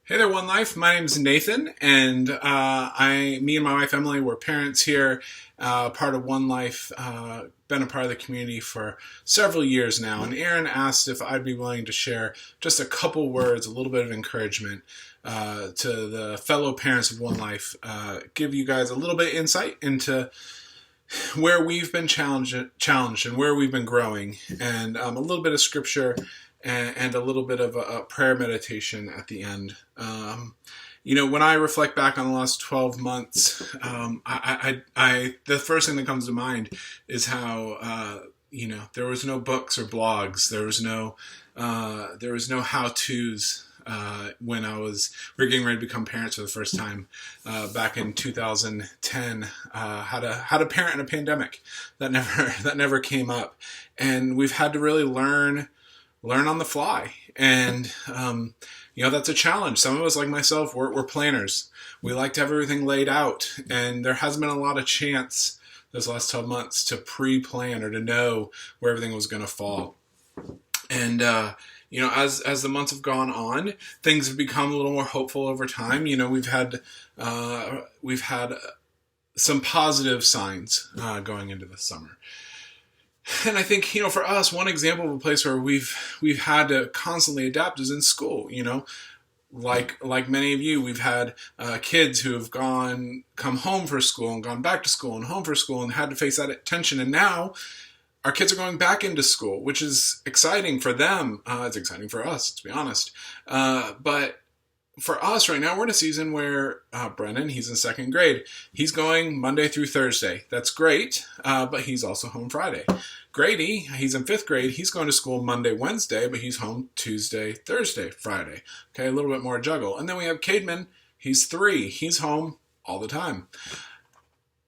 Hey there, One Life. My name is Nathan, and me and my wife Emily, were parents here, part of One Life. Been a part of the community for several years now. And Aaron asked if I'd be willing to share just a couple words, a little bit of encouragement to the fellow parents of One Life. Give you guys a little bit of insight into where we've been challenged and where we've been growing, and a little bit of scripture and a little bit of a prayer meditation at the end. When I reflect back on the last 12 months, the first thing that comes to mind is how, there was no books or blogs. There was no how-tos. When we were getting ready to become parents for the first time back in 2010, how to parent in a pandemic. That never came up, and we've had to really learn on the fly. And that's a challenge. Some of us, like myself, we're planners. We like to have everything laid out, and there hasn't been a lot of chance this last 12 months to pre-plan or to know where everything was going to fall. And as the months have gone on, things have become a little more hopeful over time. We've had some positive signs going into this summer. And I think, for us, one example of a place where we've had to constantly adapt is in school. Like many of you, we've had kids who have come home for school and gone back to school and home for school and had to face that tension. And now our kids are going back into school, which is exciting for them. It's exciting for us, to be honest. But for us right now, we're in a season where Brennan, he's in second grade. He's going Monday through Thursday. That's great, but he's also home Friday. Grady, he's in fifth grade. He's going to school Monday, Wednesday, but he's home Tuesday, Thursday, Friday. Okay, a little bit more juggle. And then we have Cademan. He's 3. He's home all the time.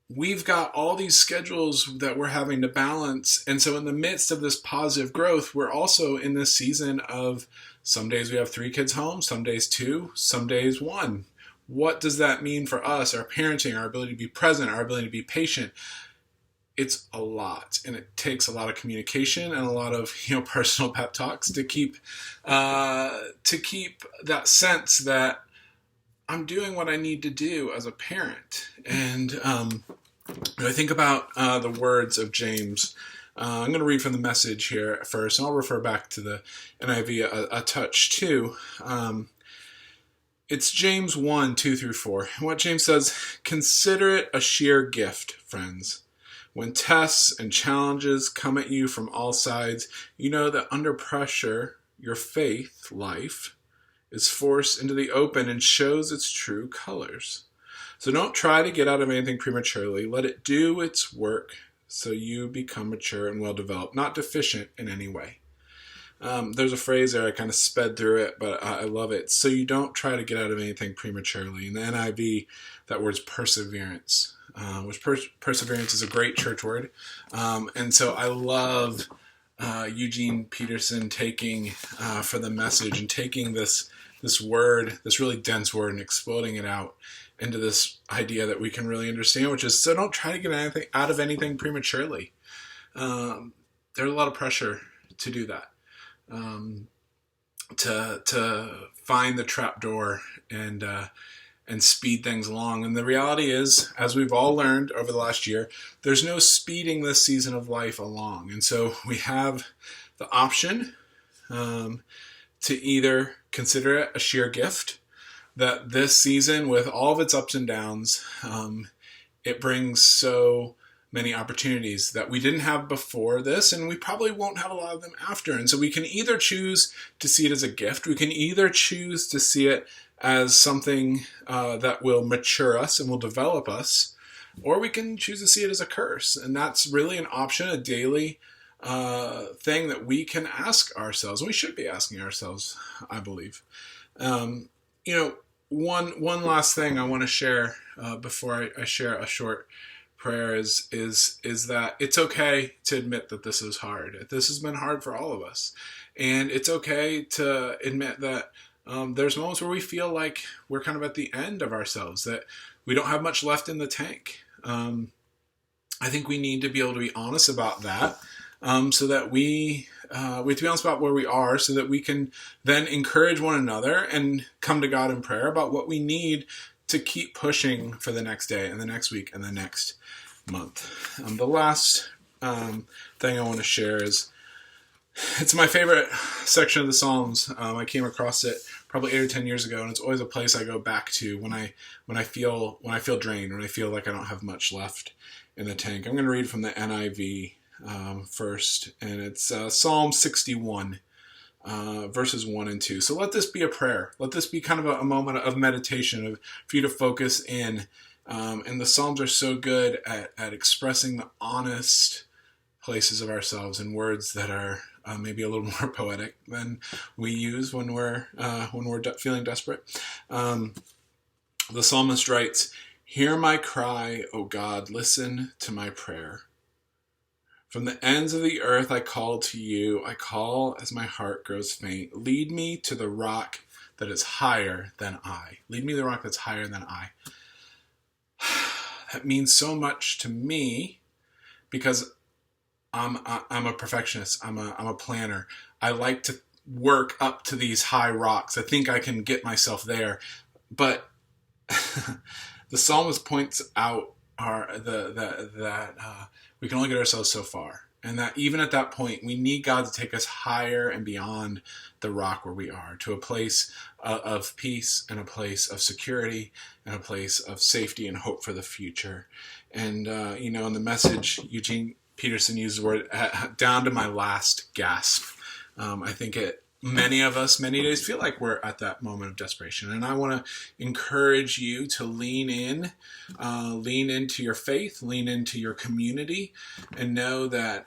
We've got all these schedules that we're having to balance. And so in the midst of this positive growth, we're also in this season of some days we have 3 kids home, some days 2, some days 1. What does that mean for us, our parenting, our ability to be present, our ability to be patient? It's a lot, and it takes a lot of communication and a lot of personal pep talks to keep that sense that I'm doing what I need to do as a parent. And I think about the words of James. I'm going to read from the Message here first, and I'll refer back to the NIV a touch too. It's James 1, 2 through 4. And what James says: consider it a sheer gift, friends. When tests and challenges come at you from all sides, you know that under pressure, your faith life is forced into the open and shows its true colors. So don't try to get out of anything prematurely. Let it do its work so you become mature and well-developed, not deficient in any way. There's a phrase there, I kind of sped through it, but I love it. So you don't try to get out of anything prematurely. In the NIV, that word's perseverance, which perseverance is a great church word. And so I love Eugene Peterson taking for the Message and taking this word, this really dense word, and exploding it out into this idea that we can really understand, which is, so don't try to get out of anything prematurely. There's a lot of pressure to do that, to find the trap door and speed things along. And the reality is, as we've all learned over the last year, there's no speeding this season of life along. And so we have the option to either consider it a sheer gift, that this season, with all of its ups and downs, it brings so many opportunities that we didn't have before this, and we probably won't have a lot of them after. And so we can either choose to see it as a gift, we can either choose to see it as something that will mature us and will develop us, or we can choose to see it as a curse. And that's really an option, a daily thing that we can ask ourselves, and we should be asking ourselves, I believe. One last thing I want to share before I share a short prayer is that it's okay to admit that this is hard. This has been hard for all of us, and it's okay to admit that there's moments where we feel like we're kind of at the end of ourselves, that we don't have much left in the tank. I think we need to be able to be honest about that, so that we we have to be honest about where we are so that we can then encourage one another and come to God in prayer about what we need to keep pushing for the next day and the next week and the next month. The last thing I want to share is, it's my favorite section of the Psalms. I came across it probably 8 or 10 years ago, and it's always a place I go back to when I feel drained, when I feel like I don't have much left in the tank. I'm going to read from the NIV first, and it's Psalm 61, verses 1 and 2. So let this be a prayer. Let this be kind of a moment of meditation for you to focus in. And the Psalms are so good at expressing the honest places of ourselves in words that are maybe a little more poetic than we use when we're feeling desperate. The psalmist writes, "Hear my cry, O God, listen to my prayer. From the ends of the earth I call to you. I call as my heart grows faint. Lead me to the rock that is higher than I." Lead me to the rock that's higher than I. That means so much to me because I'm a perfectionist. I'm a planner. I like to work up to these high rocks. I think I can get myself there, but the psalmist points out that we can only get ourselves so far, and that even at that point, we need God to take us higher and beyond the rock where we are, to a place of peace and a place of security and a place of safety and hope for the future. And in the Message, Eugene Peterson used the word "down to my last gasp." I think many of us, many days, feel like we're at that moment of desperation. And I want to encourage you to lean into your faith, lean into your community, and know that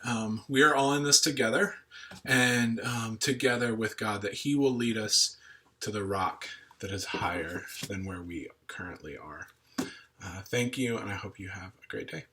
we are all in this together, and together with God, that He will lead us to the rock that is higher than where we currently are. Thank you, and I hope you have a great day.